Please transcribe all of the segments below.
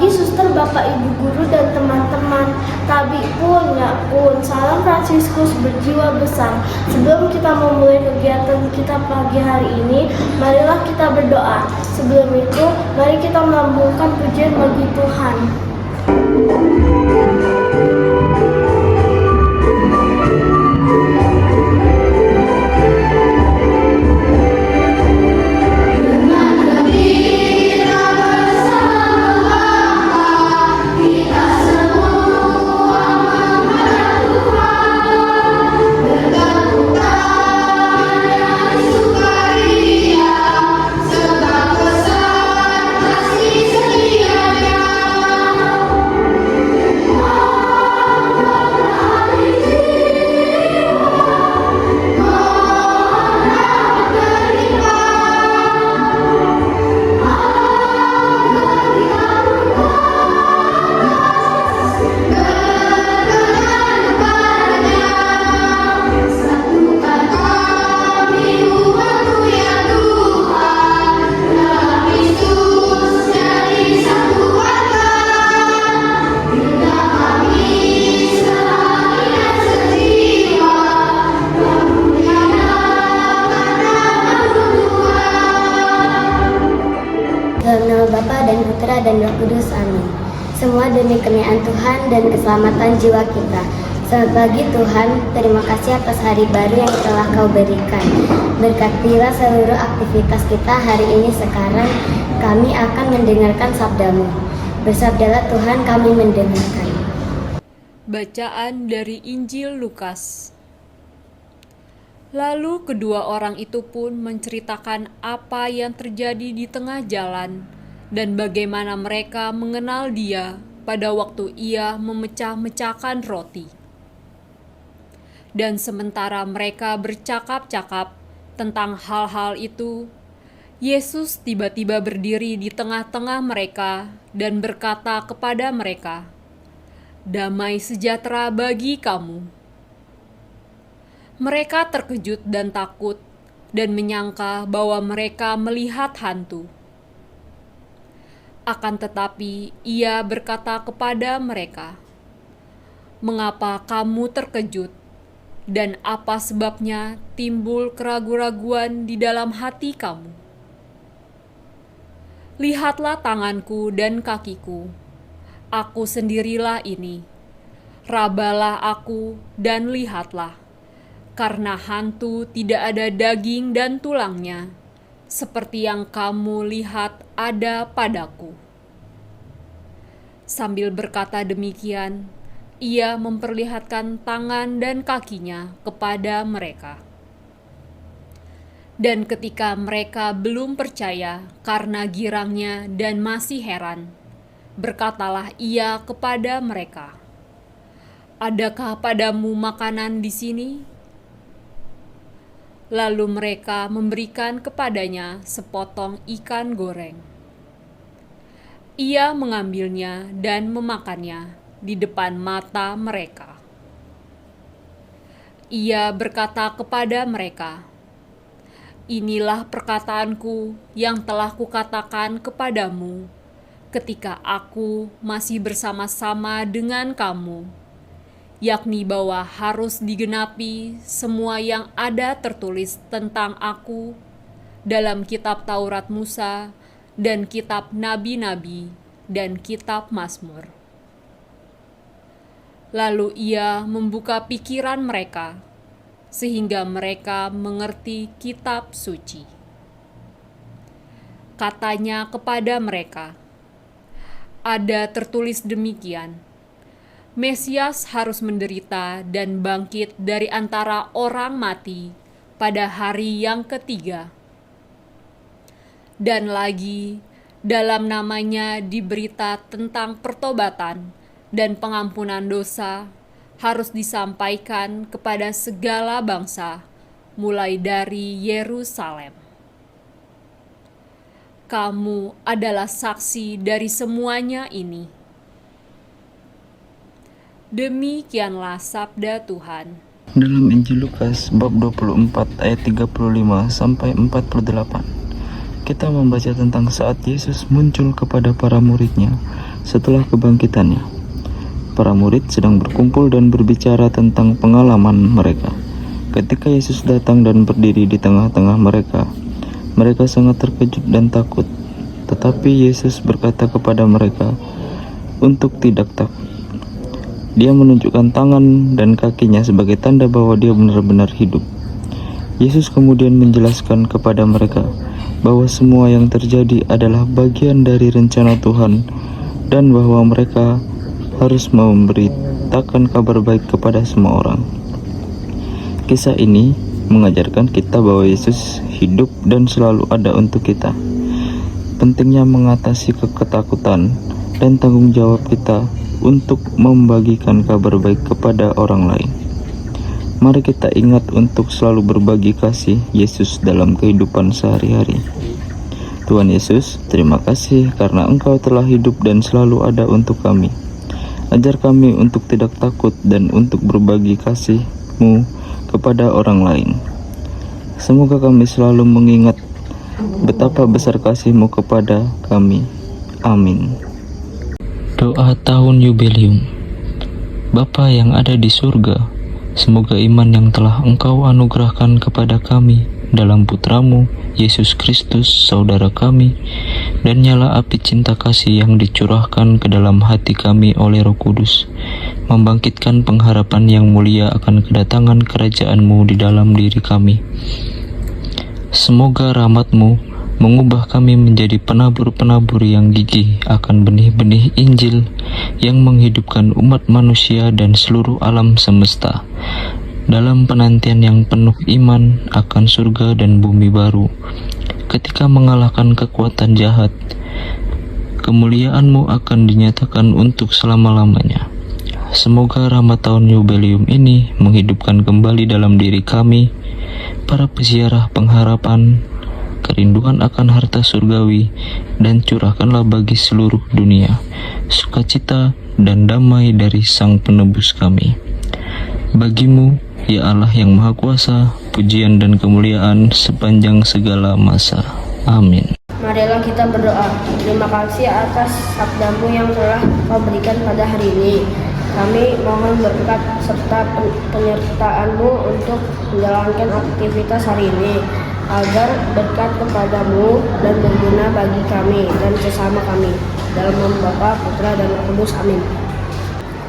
pagi suster, bapak, ibu guru, dan teman-teman Tabi pun, ya pun. Salam Fransiskus berjiwa besar. Sebelum kita memulai kegiatan kita pagi hari ini, marilah kita berdoa. Sebelum itu, mari kita melambungkan pujian bagi Tuhan. Dalam nama Bapa dan Putra dan Roh Kudus, amin. Semua demi kemuliaan Tuhan dan keselamatan jiwa kita. Selamat pagi Tuhan, terima kasih atas hari baru yang telah Kau berikan. Berkatilah seluruh aktivitas kita hari ini. Sekarang kami akan mendengarkan sabda-Mu. Bersabdalah Tuhan, kami mendengarkan. Bacaan dari Injil Lukas. Lalu kedua orang itu pun menceritakan apa yang terjadi di tengah jalan dan bagaimana mereka mengenal Dia pada waktu Ia memecah-mecahkan roti. Dan sementara mereka bercakap-cakap tentang hal-hal itu, Yesus tiba-tiba berdiri di tengah-tengah mereka dan berkata kepada mereka, "Damai sejahtera bagi kamu." Mereka terkejut dan takut dan menyangka bahwa mereka melihat hantu. Akan tetapi Ia berkata kepada mereka, "Mengapa kamu terkejut? Dan apa sebabnya timbul keraguan-raguan di dalam hati kamu? Lihatlah tanganku dan kakiku. Aku sendirilah ini. Rabalah aku dan lihatlah. Karena hantu tidak ada daging dan tulangnya, seperti yang kamu lihat ada padaku." Sambil berkata demikian, Ia memperlihatkan tangan dan kakinya kepada mereka. Dan ketika mereka belum percaya karena girangnya dan masih heran, berkatalah Ia kepada mereka, "Adakah padamu makanan di sini?" Lalu mereka memberikan kepadanya sepotong ikan goreng. Ia mengambilnya dan memakannya di depan mata mereka. Ia berkata kepada mereka, "Inilah perkataanku yang telah kukatakan kepadamu ketika aku masih bersama-sama dengan kamu, yakni bahwa harus digenapi semua yang ada tertulis tentang aku dalam kitab Taurat Musa dan kitab Nabi-Nabi dan kitab Mazmur." Lalu Ia membuka pikiran mereka sehingga mereka mengerti kitab suci. Katanya kepada mereka, "Ada tertulis demikian, Mesias harus menderita dan bangkit dari antara orang mati pada hari yang ketiga. Dan lagi, dalam namanya diberita tentang pertobatan dan pengampunan dosa harus disampaikan kepada segala bangsa, mulai dari Yerusalem. Kamu adalah saksi dari semuanya ini." Demikianlah sabda Tuhan. Dalam Injil Lukas bab 24 ayat 35 sampai 48. Kita membaca tentang saat Yesus muncul kepada para murid-Nya setelah kebangkitannya. Para murid sedang berkumpul dan berbicara tentang pengalaman mereka. Ketika Yesus datang dan berdiri di tengah-tengah mereka, mereka sangat terkejut dan takut. Tetapi Yesus berkata kepada mereka untuk tidak takut. Dia menunjukkan tangan dan kakinya sebagai tanda bahwa dia benar-benar hidup. Yesus kemudian menjelaskan kepada mereka bahwa semua yang terjadi adalah bagian dari rencana Tuhan dan bahwa mereka harus memberitakan kabar baik kepada semua orang. Kisah ini mengajarkan kita bahwa Yesus hidup dan selalu ada untuk kita. Pentingnya mengatasi ketakutan dan tanggung jawab kita untuk membagikan kabar baik kepada orang lain. Mari kita ingat untuk selalu berbagi kasih Yesus dalam kehidupan sehari-hari. Tuhan Yesus, terima kasih karena Engkau telah hidup dan selalu ada untuk kami. Ajar kami untuk tidak takut dan untuk berbagi kasih-Mu kepada orang lain. Semoga kami selalu mengingat betapa besar kasih-Mu kepada kami. Amin. Doa tahun Yubelium. Bapa yang ada di surga, semoga iman yang telah Engkau anugerahkan kepada kami dalam Putra-Mu, Yesus Kristus, Saudara kami, dan nyala api cinta kasih yang dicurahkan ke dalam hati kami oleh Roh Kudus, membangkitkan pengharapan yang mulia akan kedatangan kerajaan-Mu di dalam diri kami. Semoga rahmat-Mu mengubah kami menjadi penabur-penabur yang gigih akan benih-benih Injil yang menghidupkan umat manusia dan seluruh alam semesta dalam penantian yang penuh iman akan surga dan bumi baru. Ketika mengalahkan kekuatan jahat, kemuliaan-Mu akan dinyatakan untuk selama-lamanya. Semoga rahmat tahun Yubelium ini menghidupkan kembali dalam diri kami para peziarah pengharapan, kerinduan akan harta surgawi, dan curahkanlah bagi seluruh dunia sukacita dan damai dari Sang Penebus kami. Bagi-Mu, ya Allah yang Maha Kuasa, pujian dan kemuliaan sepanjang segala masa. Amin. Marilah kita berdoa. Terima kasih atas sabda-Mu yang telah Kau berikan pada hari ini. Kami mohon berkat serta penyertaan-Mu untuk menjalankan aktivitas hari ini, agar berkat kepada-Mu dan berguna bagi kami dan sesama kami. Dalam nama Bapa, Putra, dan Roh Kudus. Amin.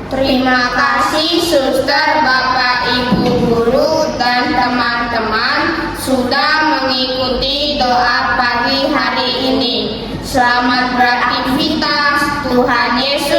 Terima kasih Suster, Bapak, Ibu Guru, dan teman-teman sudah mengikuti doa pagi hari ini. Selamat beraktivitas. Tuhan Yesus